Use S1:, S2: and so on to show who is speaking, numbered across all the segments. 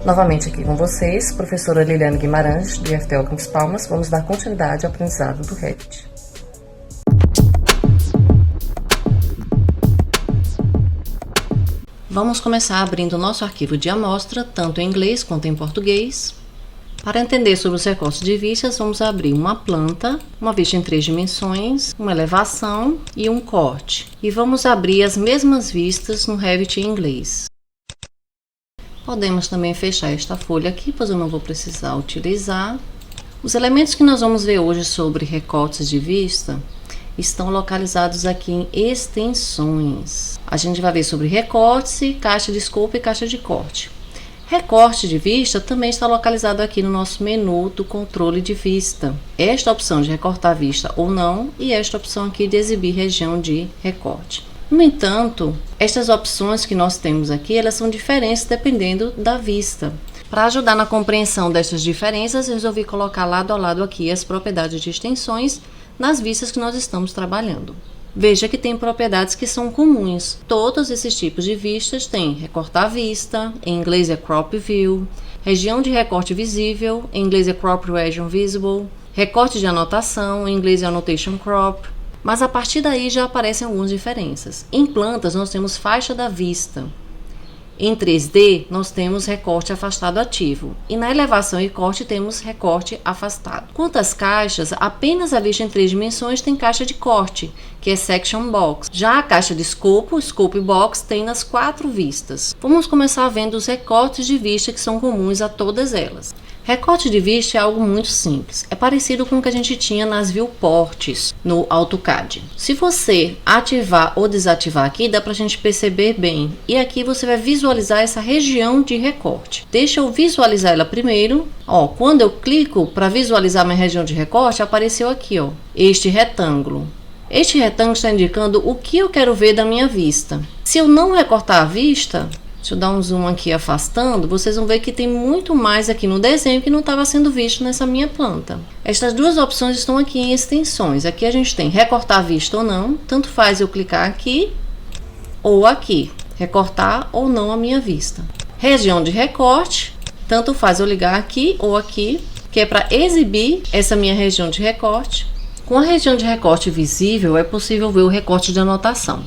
S1: Novamente aqui com vocês, professora Liliane Guimarães, do IFTL Campus Palmas, vamos dar continuidade ao aprendizado do Revit.
S2: Vamos começar abrindo o nosso arquivo de amostra, tanto em inglês quanto em português. Para entender sobre os recortes de vistas, vamos abrir uma planta, uma vista em 3 dimensões, uma elevação e um corte. E vamos abrir as mesmas vistas no Revit em inglês. Podemos também fechar esta folha aqui, pois eu não vou precisar utilizar. Os elementos que nós vamos ver hoje sobre recortes de vista estão localizados aqui em extensões. A gente vai ver sobre recortes, caixa de escopo e caixa de corte. Recorte de vista também está localizado aqui no nosso menu do controle de vista. Esta opção de recortar vista ou não e esta opção aqui de exibir região de recorte. No entanto, estas opções que nós temos aqui, elas são diferentes dependendo da vista. Para ajudar na compreensão destas diferenças, eu resolvi colocar lado a lado aqui as propriedades de extensões nas vistas que nós estamos trabalhando. Veja que tem propriedades que são comuns. Todos esses tipos de vistas têm recortar vista, em inglês é crop view, região de recorte visível, em inglês é crop region visible, recorte de anotação, em inglês é annotation crop, mas a partir daí já aparecem algumas diferenças. Em plantas nós temos faixa da vista. Em 3D, nós temos recorte afastado ativo e na elevação e corte temos recorte afastado. Quanto às caixas, apenas a vista em 3 dimensões tem caixa de corte, que é section box. Já a caixa de escopo, scope box, tem nas 4 vistas. Vamos começar vendo os recortes de vista que são comuns a todas elas. Recorte de vista é algo muito simples, é parecido com o que a gente tinha nas viewports no AutoCAD. Se você ativar ou desativar aqui, dá pra gente perceber bem. E aqui você vai visualizar essa região de recorte. Deixa eu visualizar ela primeiro. Ó, quando eu clico para visualizar minha região de recorte, apareceu aqui, ó, este retângulo. Este retângulo está indicando o que eu quero ver da minha vista. Se eu não recortar a vista, deixa eu dar um zoom aqui afastando, vocês vão ver que tem muito mais aqui no desenho que não estava sendo visto nessa minha planta. Estas duas opções estão aqui em extensões. Aqui a gente tem recortar a vista ou não, tanto faz eu clicar aqui ou aqui, recortar ou não a minha vista. Região de recorte, tanto faz eu ligar aqui ou aqui, que é para exibir essa minha região de recorte. Com a região de recorte visível é possível ver o recorte de anotação.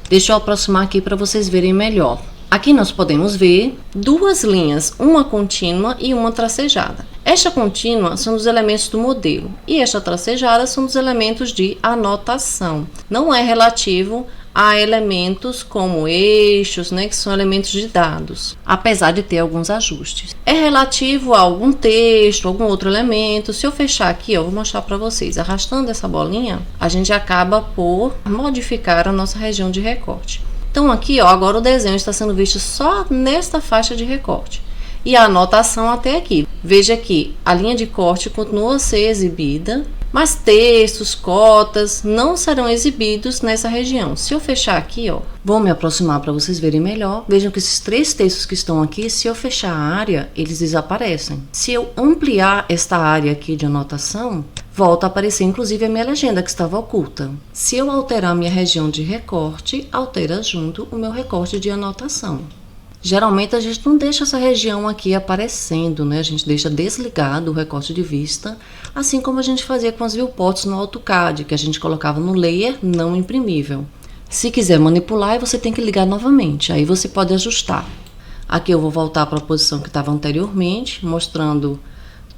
S2: Deixa eu aproximar aqui para vocês verem melhor. Aqui nós podemos ver 2 linhas, uma contínua e uma tracejada. Esta contínua são os elementos do modelo e esta tracejada são os elementos de anotação. Não é relativo a elementos como eixos, né, que são elementos de dados, apesar de ter alguns ajustes. É relativo a algum texto, algum outro elemento. Se eu fechar aqui, eu vou mostrar para vocês. Arrastando essa bolinha, a gente acaba por modificar a nossa região de recorte. Então aqui, ó, agora o desenho está sendo visto só nesta faixa de recorte. E a anotação até aqui. Veja que a linha de corte continua a ser exibida, mas textos, cotas não serão exibidos nessa região. Se eu fechar aqui, ó, vou me aproximar para vocês verem melhor. Vejam que esses 3 textos que estão aqui, se eu fechar a área, eles desaparecem. Se eu ampliar esta área aqui de anotação, volta a aparecer inclusive a minha legenda que estava oculta. Se eu alterar minha região de recorte, altera junto o meu recorte de anotação. Geralmente a gente não deixa essa região aqui aparecendo, né? A gente deixa desligado o recorte de vista, assim como a gente fazia com as viewports no AutoCAD, que a gente colocava no layer não imprimível. Se quiser manipular, você tem que ligar novamente, aí você pode ajustar. Aqui eu vou voltar para a posição que estava anteriormente, mostrando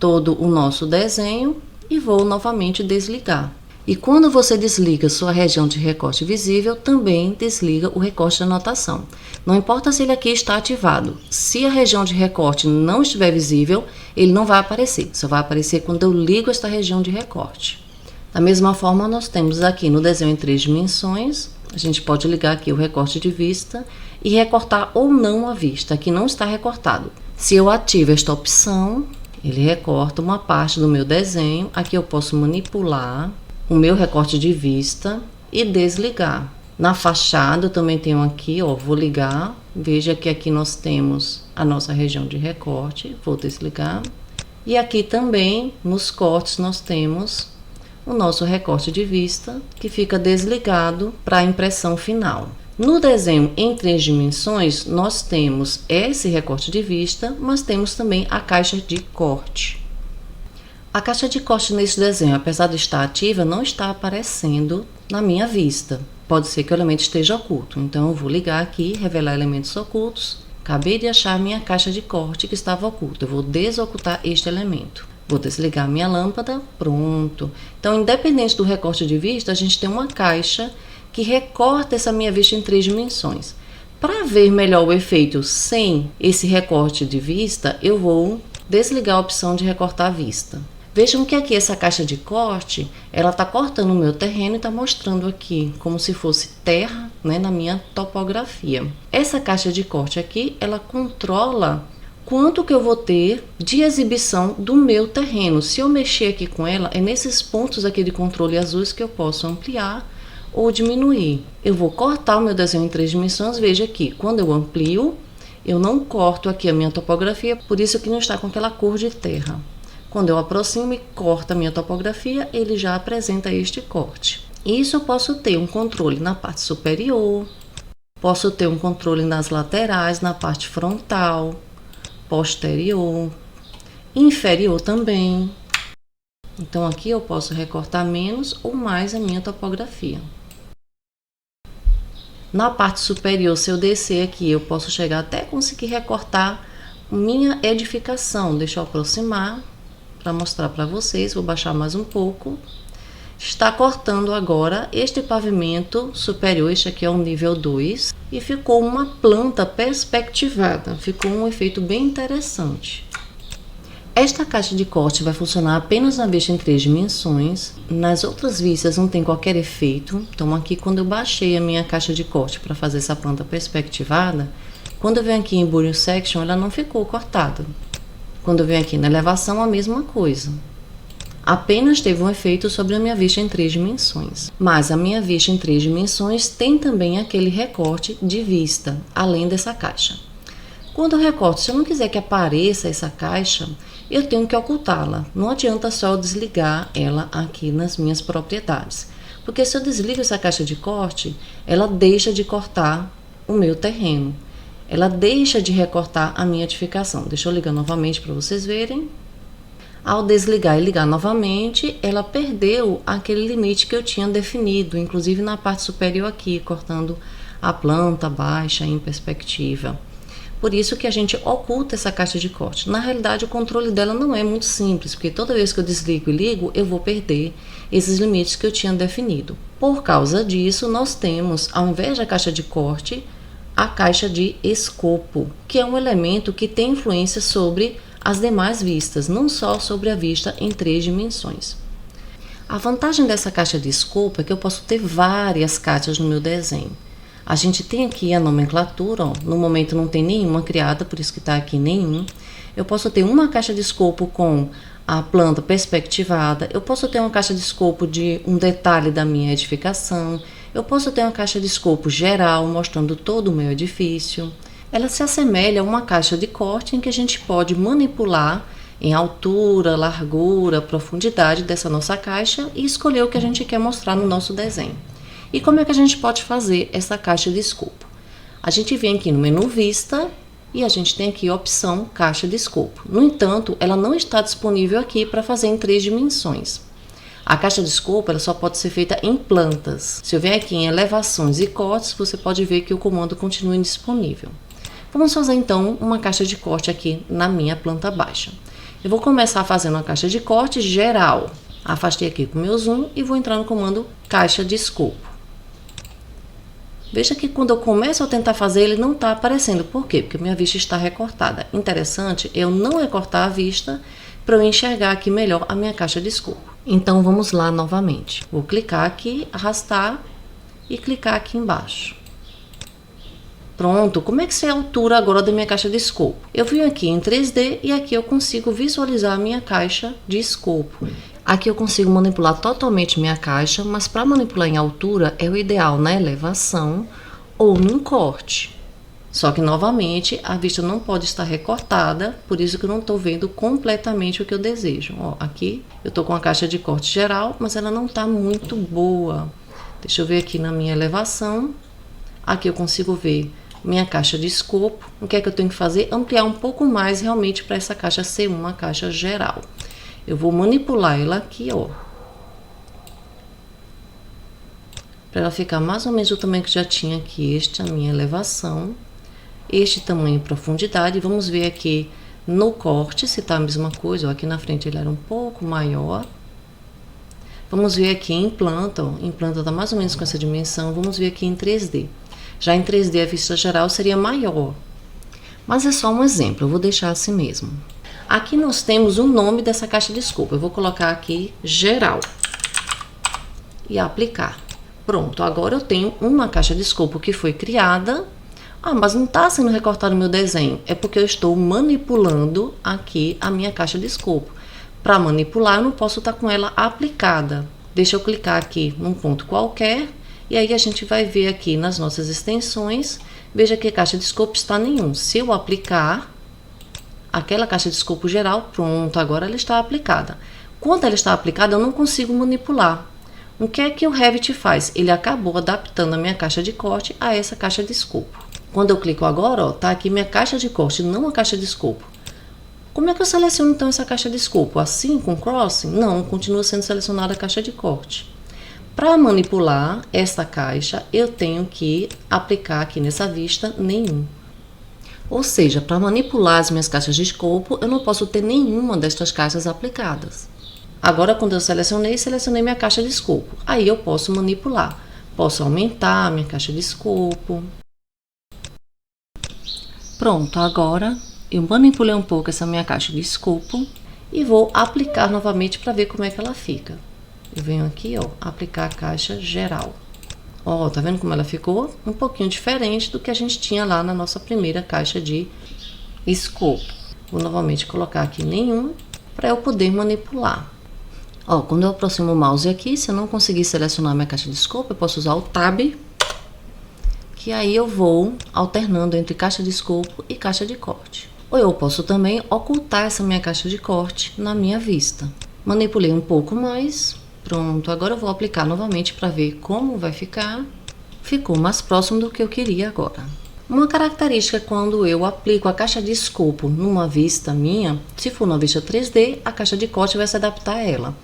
S2: todo o nosso desenho e vou novamente desligar. E quando você desliga sua região de recorte visível, também desliga o recorte de anotação. Não importa se ele aqui está ativado. Se a região de recorte não estiver visível, ele não vai aparecer. Só vai aparecer quando eu ligo esta região de recorte. Da mesma forma, nós temos aqui no desenho em 3 dimensões, a gente pode ligar aqui o recorte de vista e recortar ou não a vista. Aqui não está recortado. Se eu ativo esta opção, ele recorta uma parte do meu desenho. Aqui eu posso manipular o meu recorte de vista e desligar. Na fachada eu também tenho aqui, ó, vou ligar. Veja que aqui nós temos a nossa região de recorte, vou desligar. E aqui também nos cortes nós temos o nosso recorte de vista que fica desligado para a impressão final. No desenho em 3 dimensões, nós temos esse recorte de vista, mas temos também a caixa de corte. A caixa de corte nesse desenho, apesar de estar ativa, não está aparecendo na minha vista. Pode ser que o elemento esteja oculto, então eu vou ligar aqui, revelar elementos ocultos. Acabei de achar a minha caixa de corte que estava oculta, eu vou desocultar este elemento. Vou desligar minha lâmpada, pronto. Então, independente do recorte de vista, a gente tem uma caixa que recorta essa minha vista em 3 dimensões. Para ver melhor o efeito sem esse recorte de vista, eu vou desligar a opção de recortar a vista. Vejam que aqui essa caixa de corte, ela está cortando o meu terreno e está mostrando aqui como se fosse terra, né, na minha topografia. Essa caixa de corte aqui, ela controla quanto que eu vou ter de exibição do meu terreno. Se eu mexer aqui com ela, é nesses pontos aqui de controle azuis que eu posso ampliar ou diminuir. Eu vou cortar o meu desenho em 3 dimensões, veja aqui, quando eu amplio, eu não corto aqui a minha topografia, por isso que não está com aquela cor de terra. Quando eu aproximo e corto a minha topografia, ele já apresenta este corte. Isso eu posso ter um controle na parte superior, posso ter um controle nas laterais, na parte frontal, posterior, inferior também. Então aqui eu posso recortar menos ou mais a minha topografia. Na parte superior, se eu descer aqui, eu posso chegar até conseguir recortar minha edificação. Deixa eu aproximar para mostrar para vocês, vou baixar mais um pouco. Está cortando agora este pavimento superior, este aqui é o nível 2, e ficou uma planta perspectivada, ficou um efeito bem interessante. Esta caixa de corte vai funcionar apenas na vista em 3 dimensões, nas outras vistas não tem qualquer efeito. Então aqui quando eu baixei a minha caixa de corte para fazer essa planta perspectivada, quando eu venho aqui em Boolean Section, ela não ficou cortada. Quando eu venho aqui na elevação, a mesma coisa. Apenas teve um efeito sobre a minha vista em 3 dimensões. Mas a minha vista em 3 dimensões tem também aquele recorte de vista, além dessa caixa. Quando eu recorto, se eu não quiser que apareça essa caixa, eu tenho que ocultá-la. Não adianta só eu desligar ela aqui nas minhas propriedades. Porque se eu desligo essa caixa de corte, ela deixa de cortar o meu terreno. Ela deixa de recortar a minha edificação. Deixa eu ligar novamente para vocês verem. Ao desligar e ligar novamente, ela perdeu aquele limite que eu tinha definido, inclusive na parte superior aqui, cortando a planta baixa em perspectiva. Por isso que a gente oculta essa caixa de corte. Na realidade, o controle dela não é muito simples, porque toda vez que eu desligo e ligo, eu vou perder esses limites que eu tinha definido. Por causa disso, nós temos, ao invés da caixa de corte, a caixa de escopo, que é um elemento que tem influência sobre as demais vistas, não só sobre a vista em 3 dimensões. A vantagem dessa caixa de escopo é que eu posso ter várias caixas no meu desenho. A gente tem aqui a nomenclatura, ó, no momento não tem nenhuma criada, por isso que está aqui nenhum. Eu posso ter uma caixa de escopo com a planta perspectivada, eu posso ter uma caixa de escopo de um detalhe da minha edificação, eu posso ter uma caixa de escopo geral, mostrando todo o meu edifício. Ela se assemelha a uma caixa de corte em que a gente pode manipular em altura, largura, profundidade dessa nossa caixa e escolher o que a gente quer mostrar no nosso desenho. E como é que a gente pode fazer essa caixa de escopo? A gente vem aqui no menu Vista e a gente tem aqui a opção Caixa de Escopo. No entanto, ela não está disponível aqui para fazer em 3 dimensões. A caixa de escopo ela só pode ser feita em plantas. Se eu venho aqui em elevações e cortes, você pode ver que o comando continua indisponível. Vamos fazer então uma caixa de corte aqui na minha planta baixa. Eu vou começar fazendo uma caixa de corte geral. Afastei aqui com o meu zoom e vou entrar no comando Caixa de Escopo. Veja que quando eu começo a tentar fazer, ele não está aparecendo. Por quê? Porque minha vista está recortada. Interessante eu não recortar a vista para eu enxergar aqui melhor a minha caixa de escopo. Então vamos lá novamente. Vou clicar aqui, arrastar e clicar aqui embaixo. Pronto, como é que é a altura agora da minha caixa de escopo? Eu vim aqui em 3D e aqui eu consigo visualizar a minha caixa de escopo. Aqui eu consigo manipular totalmente minha caixa, mas para manipular em altura é o ideal na elevação ou num corte. Só que novamente a vista não pode estar recortada, por isso que eu não estou vendo completamente o que eu desejo. Ó, aqui eu estou com a caixa de corte geral, mas ela não está muito boa. Deixa eu ver aqui na minha elevação. Aqui eu consigo ver minha caixa de escopo. O que é que eu tenho que fazer? Ampliar um pouco mais realmente para essa caixa ser uma caixa geral. Eu vou manipular ela aqui, ó, para ela ficar mais ou menos o tamanho que já tinha aqui, esta é a minha elevação, este tamanho e profundidade. Vamos ver aqui no corte se tá a mesma coisa, ó, aqui na frente ele era um pouco maior. Vamos ver aqui em planta, ó, em planta tá mais ou menos com essa dimensão. Vamos ver aqui em 3D. Já em 3D a vista geral seria maior, mas é só um exemplo, eu vou deixar assim mesmo. Aqui nós temos o nome dessa caixa de escopo, eu vou colocar aqui geral e aplicar. Pronto, agora eu tenho uma caixa de escopo que foi criada. Ah, mas não está sendo recortado o meu desenho. É porque eu estou manipulando aqui a minha caixa de escopo. Para manipular, eu não posso estar com ela aplicada. Deixa eu clicar aqui num ponto qualquer. E aí a gente vai ver aqui nas nossas extensões. Veja que a caixa de escopo está nenhum. Se eu aplicar aquela caixa de escopo geral, pronto, agora ela está aplicada. Quando ela está aplicada, eu não consigo manipular. O que é que o Revit faz? Ele acabou adaptando a minha caixa de corte a essa caixa de escopo. Quando eu clico agora, ó, tá aqui minha caixa de corte, não a caixa de escopo. Como é que eu seleciono então essa caixa de escopo? Assim, com crossing? Não, continua sendo selecionada a caixa de corte. Para manipular esta caixa, eu tenho que aplicar aqui nessa vista nenhum. Ou seja, para manipular as minhas caixas de escopo, eu não posso ter nenhuma destas caixas aplicadas. Agora, quando eu selecionei minha caixa de escopo. Aí eu posso manipular. Posso aumentar a minha caixa de escopo. Pronto, agora eu manipulei um pouco essa minha caixa de escopo e vou aplicar novamente para ver como é que ela fica. Eu venho aqui, ó, aplicar a caixa geral. Ó, tá vendo como ela ficou? Um pouquinho diferente do que a gente tinha lá na nossa primeira caixa de escopo. Vou novamente colocar aqui nenhum para eu poder manipular. Ó, quando eu aproximo o mouse aqui, se eu não conseguir selecionar minha caixa de escopo, eu posso usar o Tab, que aí eu vou alternando entre caixa de escopo e caixa de corte. Ou eu posso também ocultar essa minha caixa de corte na minha vista. Manipulei um pouco mais, pronto, agora eu vou aplicar novamente para ver como vai ficar. Ficou mais próximo do que eu queria agora. Uma característica quando eu aplico a caixa de escopo numa vista minha, se for numa vista 3D, a caixa de corte vai se adaptar a ela.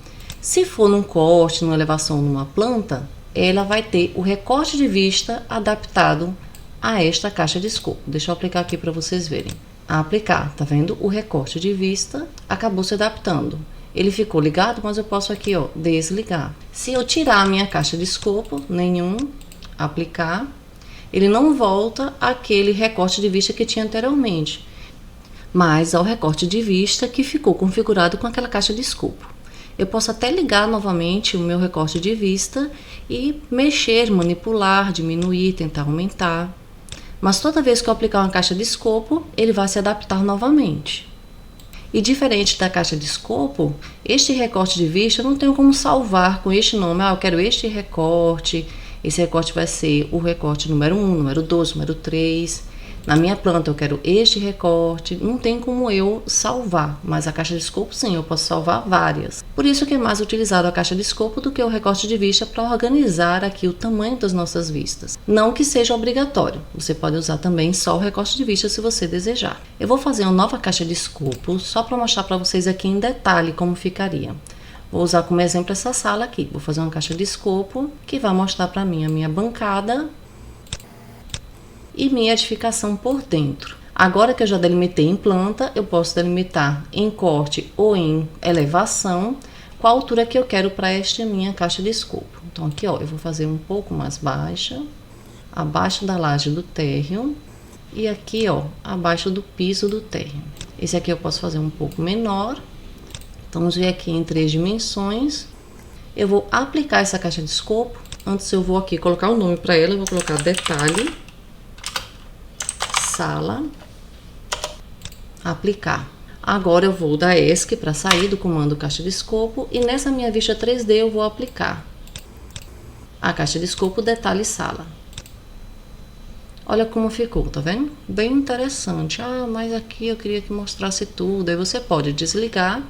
S2: Se for num corte, numa elevação, numa planta, ela vai ter o recorte de vista adaptado a esta caixa de escopo. Deixa eu aplicar aqui para vocês verem. A aplicar, tá vendo? O recorte de vista acabou se adaptando. Ele ficou ligado, mas eu posso aqui, ó, desligar. Se eu tirar a minha caixa de escopo, nenhum, aplicar, ele não volta àquele recorte de vista que tinha anteriormente, mas ao recorte de vista que ficou configurado com aquela caixa de escopo. Eu posso até ligar novamente o meu recorte de vista e mexer, manipular, diminuir, tentar aumentar. Mas toda vez que eu aplicar uma caixa de escopo, ele vai se adaptar novamente. E diferente da caixa de escopo, este recorte de vista eu não tenho como salvar com este nome. Ah, eu quero este recorte. Esse recorte vai ser o recorte número 1, número 2, número 3. Na minha planta eu quero este recorte. Não tem como eu salvar, mas a caixa de escopo sim, eu posso salvar várias. Por isso que é mais utilizado a caixa de escopo do que o recorte de vista para organizar aqui o tamanho das nossas vistas. Não que seja obrigatório, você pode usar também só o recorte de vista se você desejar. Eu vou fazer uma nova caixa de escopo só para mostrar para vocês aqui em detalhe como ficaria. Vou usar como exemplo essa sala aqui. Vou fazer uma caixa de escopo que vai mostrar para mim a minha bancada e minha edificação por dentro. Agora que eu já delimitei em planta, eu posso delimitar em corte ou em elevação qual a altura que eu quero para esta minha caixa de escopo. Então aqui, ó, eu vou fazer um pouco mais baixa, abaixo da laje do térreo e aqui, ó, abaixo do piso do térreo. Esse aqui eu posso fazer um pouco menor. Então, vamos ver aqui em 3 dimensões. Eu vou aplicar essa caixa de escopo. Antes eu vou aqui colocar o nome para ela. Eu vou colocar detalhe, sala, aplicar. Agora eu vou dar ESC para sair do comando caixa de escopo. E nessa minha vista 3D eu vou aplicar a caixa de escopo detalhe sala. Olha como ficou, tá vendo? Bem interessante. Ah, mas aqui eu queria que mostrasse tudo. Aí você pode desligar.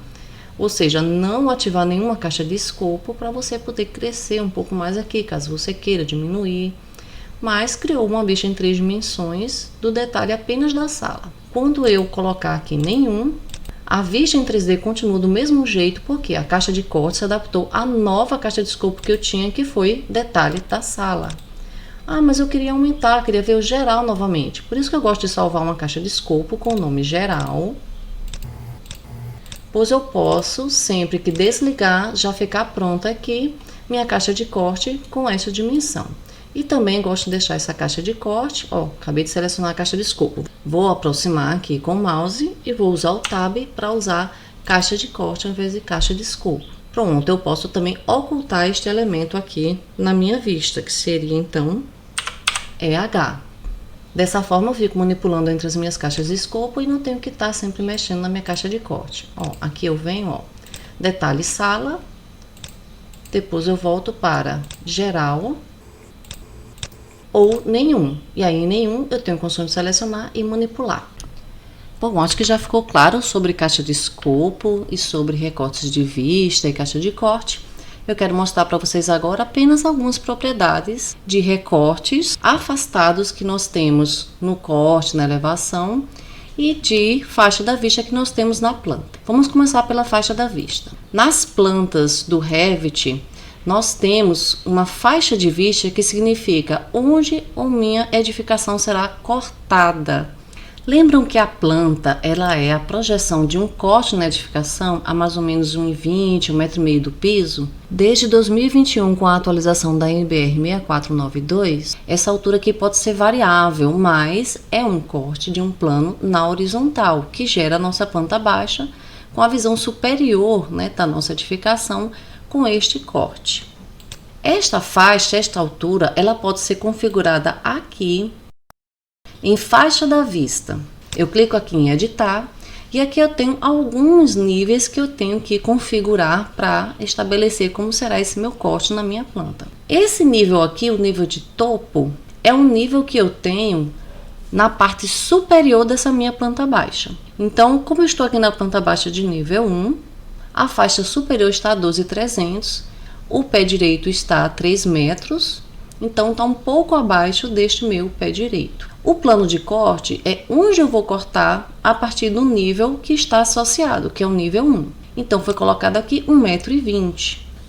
S2: Ou seja, não ativar nenhuma caixa de escopo para você poder crescer um pouco mais aqui, caso você queira diminuir. mas criou uma vista em 3 dimensões do detalhe apenas da sala. Quando eu colocar aqui nenhum, a vista em 3D continua do mesmo jeito, porque a caixa de corte se adaptou à nova caixa de escopo que eu tinha, que foi detalhe da sala. Ah, mas eu queria aumentar, queria ver o geral novamente. Por isso que eu gosto de salvar uma caixa de escopo com o nome geral, pois eu posso, sempre que desligar, já ficar pronta aqui minha caixa de corte com essa dimensão. E também gosto de deixar essa caixa de corte, ó, acabei de selecionar a caixa de escopo. Vou aproximar aqui com o mouse e vou usar o Tab para usar caixa de corte ao invés de caixa de escopo. Pronto, eu posso também ocultar este elemento aqui na minha vista, que seria então EH. Dessa forma eu fico manipulando entre as minhas caixas de escopo e não tenho que estar sempre mexendo na minha caixa de corte. Ó, aqui eu venho, ó, detalhe sala, depois eu volto para geral ou nenhum. E aí em nenhum eu tenho condição de selecionar e manipular. Bom, acho que já ficou claro sobre caixa de escopo e sobre recortes de vista e caixa de corte. Eu quero mostrar para vocês agora apenas algumas propriedades de recortes afastados que nós temos no corte, na elevação, e de faixa da vista que nós temos na planta. Vamos começar pela faixa da vista. Nas plantas do Revit, nós temos uma faixa de vista que significa onde a minha edificação será cortada. Lembram que a planta ela é a projeção de um corte na edificação a mais ou menos 1,20 m, 1,5 m do piso? Desde 2021, com a atualização da NBR 6492, essa altura aqui pode ser variável, mas é um corte de um plano na horizontal, que gera a nossa planta baixa com a visão superior, né, da nossa edificação com este corte. Esta faixa, esta altura, ela pode ser configurada aqui em faixa da vista. Eu clico aqui em editar e aqui eu tenho alguns níveis que eu tenho que configurar para estabelecer como será esse meu corte na minha planta. Esse nível aqui, o nível de topo, é um nível que eu tenho na parte superior dessa minha planta baixa. Então, como eu estou aqui na planta baixa de nível 1, a faixa superior está a 12.300, o pé direito está a 3 metros, então está um pouco abaixo deste meu pé direito. O plano de corte é onde eu vou cortar a partir do nível que está associado, que é o nível 1. Então foi colocado aqui 1,20 m.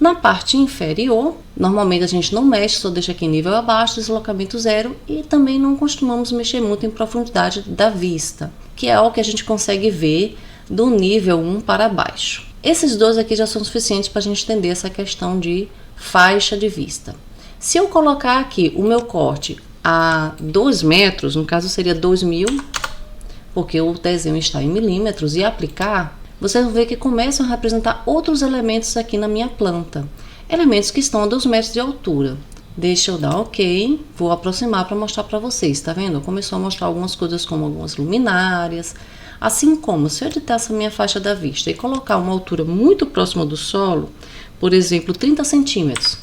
S2: Na parte inferior, normalmente a gente não mexe, só deixa aqui nível abaixo, deslocamento 0, e também não costumamos mexer muito em profundidade da vista, que é algo que a gente consegue ver do nível 1 para baixo. Esses dois aqui já são suficientes para a gente entender essa questão de faixa de vista. Se eu colocar aqui o meu corte a 2 metros, no caso seria 2.000, porque o desenho está em milímetros, e aplicar, vocês vão ver que começam a representar outros elementos aqui na minha planta. Elementos que estão a 2 metros de altura. Deixa eu dar OK, vou aproximar para mostrar para vocês, tá vendo? Começou a mostrar algumas coisas como algumas luminárias, assim como se eu editar essa minha faixa da vista e colocar uma altura muito próxima do solo, por exemplo 30 centímetros,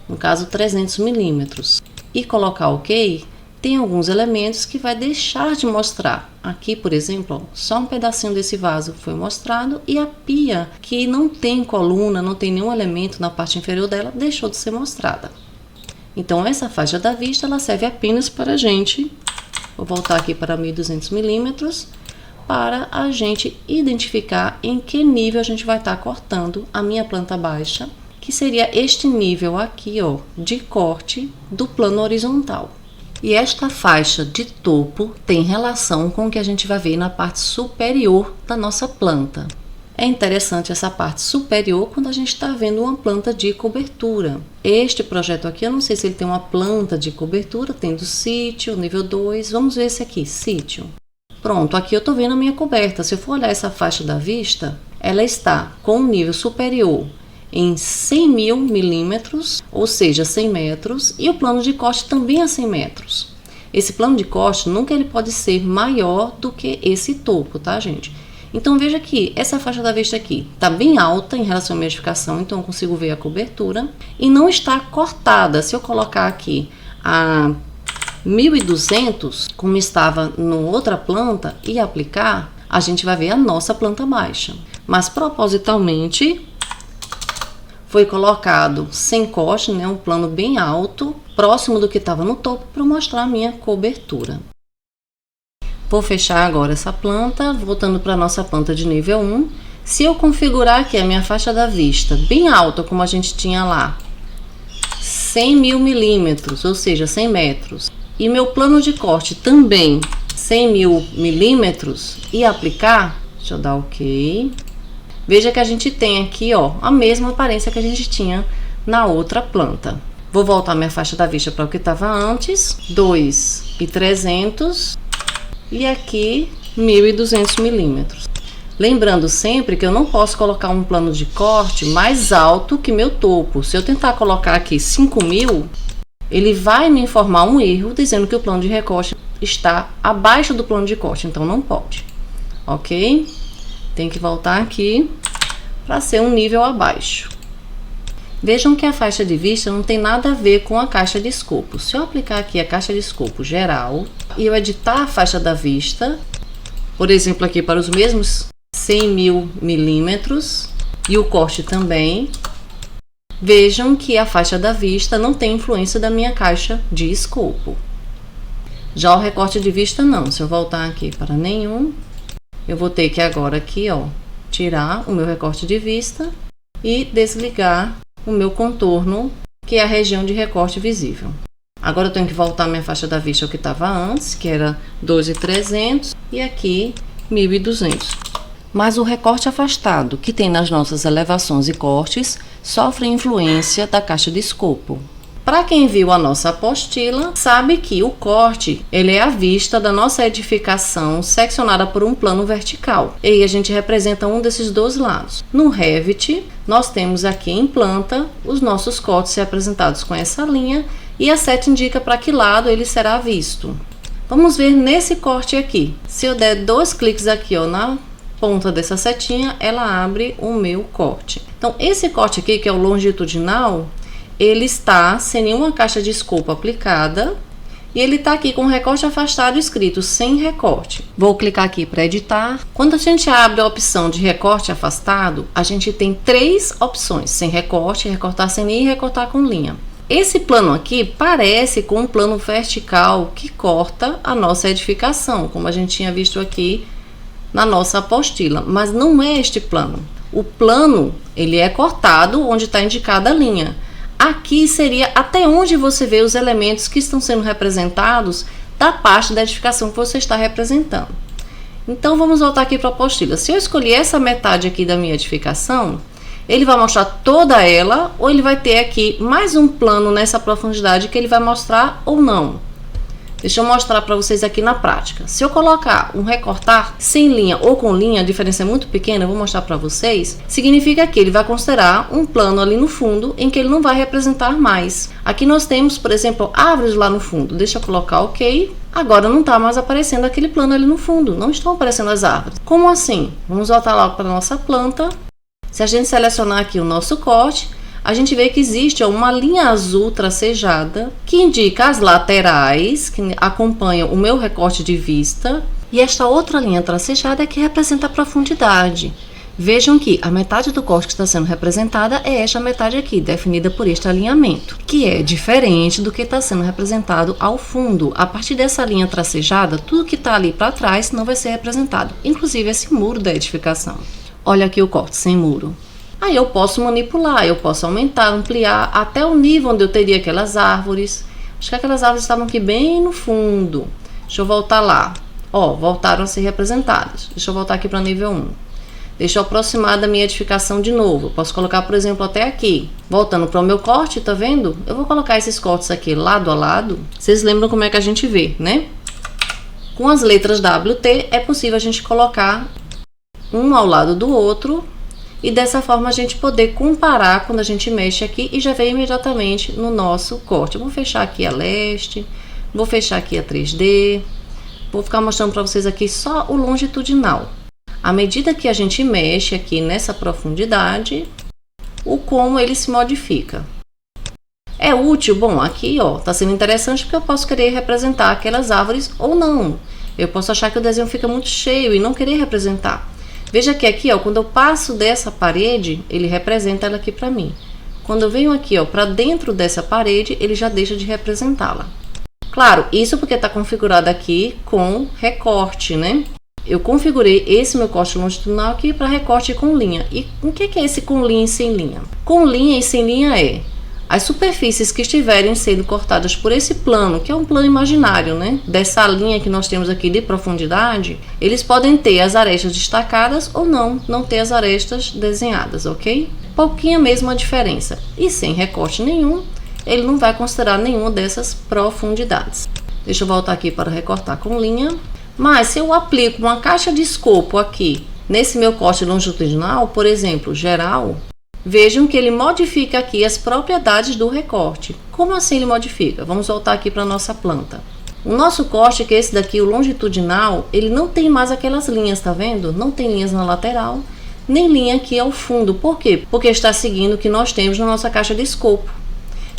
S2: no caso 300 milímetros, e colocar OK, tem alguns elementos que vai deixar de mostrar. Aqui, por exemplo, ó, só um pedacinho desse vaso foi mostrado, e a pia, que não tem coluna, não tem nenhum elemento na parte inferior dela, deixou de ser mostrada. Então essa faixa da vista ela serve apenas para a gente, vou voltar aqui para 1.200 milímetros, para a gente identificar em que nível a gente vai estar cortando a minha planta baixa, que seria este nível aqui, ó, de corte do plano horizontal. E esta faixa de topo tem relação com o que a gente vai ver na parte superior da nossa planta. É interessante essa parte superior quando a gente está vendo uma planta de cobertura. Este projeto aqui, eu não sei se ele tem uma planta de cobertura, tem do sítio, nível 2, vamos ver esse aqui, sítio. Pronto, aqui eu estou vendo a minha coberta. Se eu for olhar essa faixa da vista, ela está com um nível superior em 100.000 milímetros, ou seja, 100 metros, e o plano de corte também é 100 metros. Esse plano de corte nunca ele pode ser maior do que esse topo, tá, gente? Então veja que essa faixa da vista aqui está bem alta em relação à minha edificação, então eu consigo ver a cobertura, e não está cortada. Se eu colocar aqui a 1.200, como estava na outra planta, e aplicar, a gente vai ver a nossa planta baixa. Mas propositalmente foi colocado sem corte, né, um plano bem alto, próximo do que estava no topo para mostrar a minha cobertura. Vou fechar agora essa planta, voltando para a nossa planta de nível 1. Se eu configurar aqui a minha faixa da vista bem alta, como a gente tinha lá, 100.000 milímetros, ou seja, 100 metros, e meu plano de corte também 100.000 milímetros, e aplicar, deixa eu dar OK. Veja que a gente tem aqui, ó, a mesma aparência que a gente tinha na outra planta. Vou voltar minha faixa da vista para o que estava antes, 2.300 e aqui 1.200 milímetros. Lembrando sempre que eu não posso colocar um plano de corte mais alto que meu topo. Se eu tentar colocar aqui 5.000, ele vai me informar um erro dizendo que o plano de recorte está abaixo do plano de corte, então não pode, ok? Tem que voltar aqui para ser um nível abaixo. Vejam que a faixa de vista não tem nada a ver com a caixa de escopo. Se eu aplicar aqui a caixa de escopo geral e eu editar a faixa da vista, por exemplo, aqui para os mesmos 100.000 milímetros e o corte também, vejam que a faixa da vista não tem influência da minha caixa de escopo. Já o recorte de vista não. Se eu voltar aqui para nenhum, eu vou ter que agora aqui, ó, tirar o meu recorte de vista e desligar o meu contorno, que é a região de recorte visível. Agora eu tenho que voltar minha faixa da vista ao que estava antes, que era 2.300 e aqui 1.200. Mas o recorte afastado que tem nas nossas elevações e cortes sofre influência da caixa de escopo. Para quem viu a nossa apostila, sabe que o corte ele é a vista da nossa edificação seccionada por um plano vertical. E aí a gente representa um desses dois lados. No Revit, nós temos aqui em planta os nossos cortes representados com essa linha e a seta indica para que lado ele será visto. Vamos ver nesse corte aqui. Se eu der 2 cliques aqui, ó, na ponta dessa setinha, ela abre o meu corte. Então, esse corte aqui, que é o longitudinal, ele está sem nenhuma caixa de escopo aplicada e ele está aqui com recorte afastado escrito sem recorte. Vou clicar aqui para editar. Quando a gente abre a opção de recorte afastado, a gente tem 3 opções: sem recorte, recortar sem linha e recortar com linha. Esse plano aqui parece com um plano vertical que corta a nossa edificação, como a gente tinha visto aqui na nossa apostila, mas não é este plano. O plano ele é cortado onde está indicada a linha. Aqui seria até onde você vê os elementos que estão sendo representados da parte da edificação que você está representando. Então, vamos voltar aqui para a apostila. Se eu escolher essa metade aqui da minha edificação, ele vai mostrar toda ela, ou ele vai ter aqui mais um plano nessa profundidade que ele vai mostrar ou não. Deixa eu mostrar para vocês aqui na prática. Se eu colocar um recortar sem linha ou com linha, a diferença é muito pequena, eu vou mostrar para vocês. Significa que ele vai considerar um plano ali no fundo em que ele não vai representar mais. Aqui nós temos, por exemplo, árvores lá no fundo. Deixa eu colocar OK. Agora não está mais aparecendo aquele plano ali no fundo. Não estão aparecendo as árvores. Como assim? Vamos voltar lá para a nossa planta. Se a gente selecionar aqui o nosso corte, a gente vê que existe uma linha azul tracejada que indica as laterais que acompanham o meu recorte de vista, e esta outra linha tracejada é que representa a profundidade. Vejam que a metade do corte que está sendo representada é esta metade aqui, definida por este alinhamento, que é diferente do que está sendo representado ao fundo. A partir dessa linha tracejada, tudo que está ali para trás não vai ser representado, inclusive esse muro da edificação. Olha aqui o corte sem muro. Aí eu posso manipular, eu posso aumentar, ampliar até o nível onde eu teria aquelas árvores. Acho que aquelas árvores estavam aqui bem no fundo. Deixa eu voltar lá. Ó, voltaram a ser representadas. Deixa eu voltar aqui para nível 1. Deixa eu aproximar da minha edificação de novo. Eu posso colocar, por exemplo, até aqui. Voltando para o meu corte, tá vendo? Eu vou colocar esses cortes aqui lado a lado. Vocês lembram como é que a gente vê, né? Com as letras WT é possível a gente colocar um ao lado do outro. E dessa forma a gente poder comparar quando a gente mexe aqui e já vem imediatamente no nosso corte. Eu vou fechar aqui a leste, vou fechar aqui a 3D, vou ficar mostrando para vocês aqui só o longitudinal. À medida que a gente mexe aqui nessa profundidade, o como ele se modifica. É útil? Bom, aqui ó, tá sendo interessante porque eu posso querer representar aquelas árvores ou não. Eu posso achar que o desenho fica muito cheio e não querer representar. Veja que aqui, ó, quando eu passo dessa parede, ele representa ela aqui para mim. Quando eu venho aqui, ó, para dentro dessa parede, ele já deixa de representá-la. Claro, isso porque está configurado aqui com recorte, né? Eu configurei esse meu corte longitudinal aqui para recorte com linha. E o que é esse com linha e sem linha? Com linha e sem linha é as superfícies que estiverem sendo cortadas por esse plano, que é um plano imaginário, né? Dessa linha que nós temos aqui de profundidade, eles podem ter as arestas destacadas ou não ter as arestas desenhadas, ok? Pouquinha mesmo a diferença. E sem recorte nenhum, ele não vai considerar nenhuma dessas profundidades. Deixa eu voltar aqui para recortar com linha. Mas se eu aplico uma caixa de escopo aqui, nesse meu corte longitudinal, por exemplo, geral, vejam que ele modifica aqui as propriedades do recorte. Como assim ele modifica? Vamos voltar aqui para a nossa planta. O nosso corte, que é esse daqui, o longitudinal, ele não tem mais aquelas linhas, tá vendo? Não tem linhas na lateral, nem linha aqui ao fundo. Por quê? Porque está seguindo o que nós temos na nossa caixa de escopo.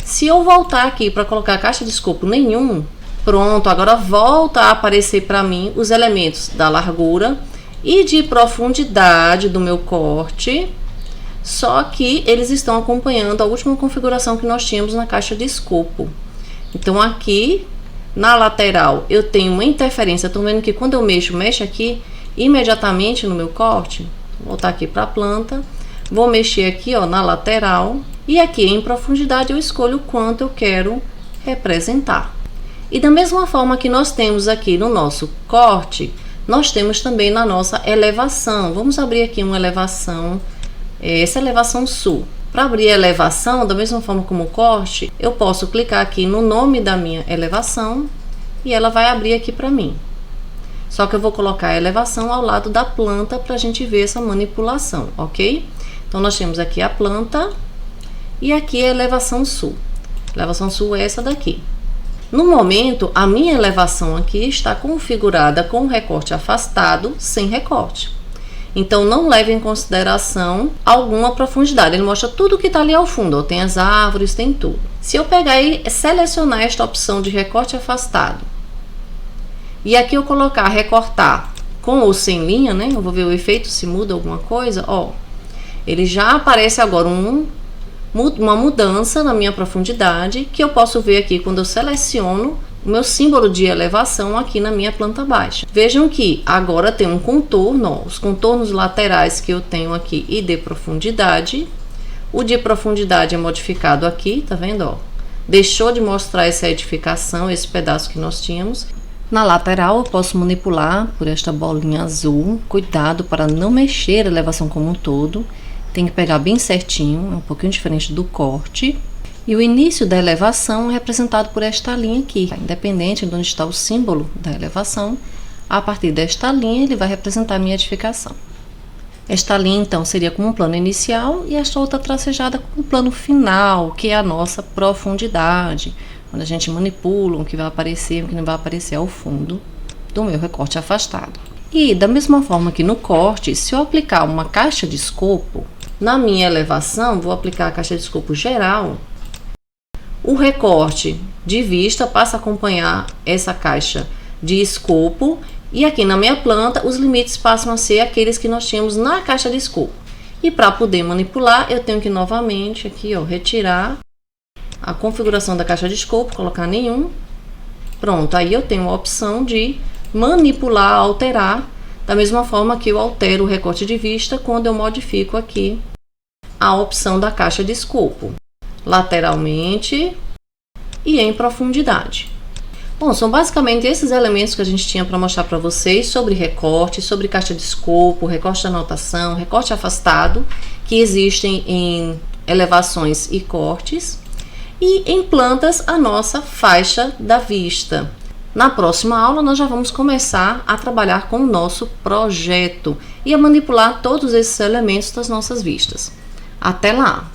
S2: Se eu voltar aqui para colocar a caixa de escopo nenhum, pronto, agora volta a aparecer para mim os elementos da largura e de profundidade do meu corte, só que eles estão acompanhando a última configuração que nós tínhamos na caixa de escopo. Então aqui na lateral eu tenho uma interferência, estão vendo que quando eu mexe aqui imediatamente no meu corte. Vou voltar aqui para a planta, vou mexer aqui, ó, na lateral, e aqui em profundidade eu escolho o quanto eu quero representar. E da mesma forma que nós temos aqui no nosso corte, nós temos também na nossa elevação. Vamos abrir aqui uma elevação, essa elevação sul. Para abrir a elevação, da mesma forma como o corte, eu posso clicar aqui no nome da minha elevação e ela vai abrir aqui para mim. Só que eu vou colocar a elevação ao lado da planta para a gente ver essa manipulação, ok? Então nós temos aqui a planta e aqui a elevação sul. A elevação sul é essa daqui. No momento, a minha elevação aqui está configurada com o recorte afastado, sem recorte. Então, não leve em consideração alguma profundidade. Ele mostra tudo que está ali ao fundo. Ó, tem as árvores, tem tudo. Se eu pegar e selecionar esta opção de recorte afastado, e aqui eu colocar recortar com ou sem linha, né? Eu vou ver o efeito, se muda alguma coisa. Ó, ele já aparece agora uma mudança na minha profundidade, que eu posso ver aqui quando eu seleciono o meu símbolo de elevação aqui na minha planta baixa. Vejam que agora tem um contorno, ó, os contornos laterais que eu tenho aqui e de profundidade. O de profundidade é modificado aqui, tá vendo? Ó? Deixou de mostrar essa edificação, esse pedaço que nós tínhamos. Na lateral eu posso manipular por esta bolinha azul. Cuidado para não mexer a elevação como um todo. Tem que pegar bem certinho, é um pouquinho diferente do corte. E o início da elevação é representado por esta linha aqui. Independente de onde está o símbolo da elevação, a partir desta linha ele vai representar a minha edificação. Esta linha então seria como um plano inicial e esta outra tracejada como um plano final, que é a nossa profundidade. Quando a gente manipula o que vai aparecer e o que não vai aparecer ao fundo do meu recorte afastado. E da mesma forma que no corte, se eu aplicar uma caixa de escopo, na minha elevação, vou aplicar a caixa de escopo geral, o recorte de vista passa a acompanhar essa caixa de escopo e aqui na minha planta os limites passam a ser aqueles que nós tínhamos na caixa de escopo. E para poder manipular, eu tenho que novamente aqui, ó, retirar a configuração da caixa de escopo, colocar nenhum. Pronto, aí eu tenho a opção de manipular, alterar, da mesma forma que eu altero o recorte de vista quando eu modifico aqui a opção da caixa de escopo, lateralmente e em profundidade. Bom, são basicamente esses elementos que a gente tinha para mostrar para vocês sobre recorte, sobre caixa de escopo, recorte de anotação, recorte afastado, que existem em elevações e cortes, e em plantas a nossa faixa da vista. Na próxima aula nós já vamos começar a trabalhar com o nosso projeto e a manipular todos esses elementos das nossas vistas. Até lá!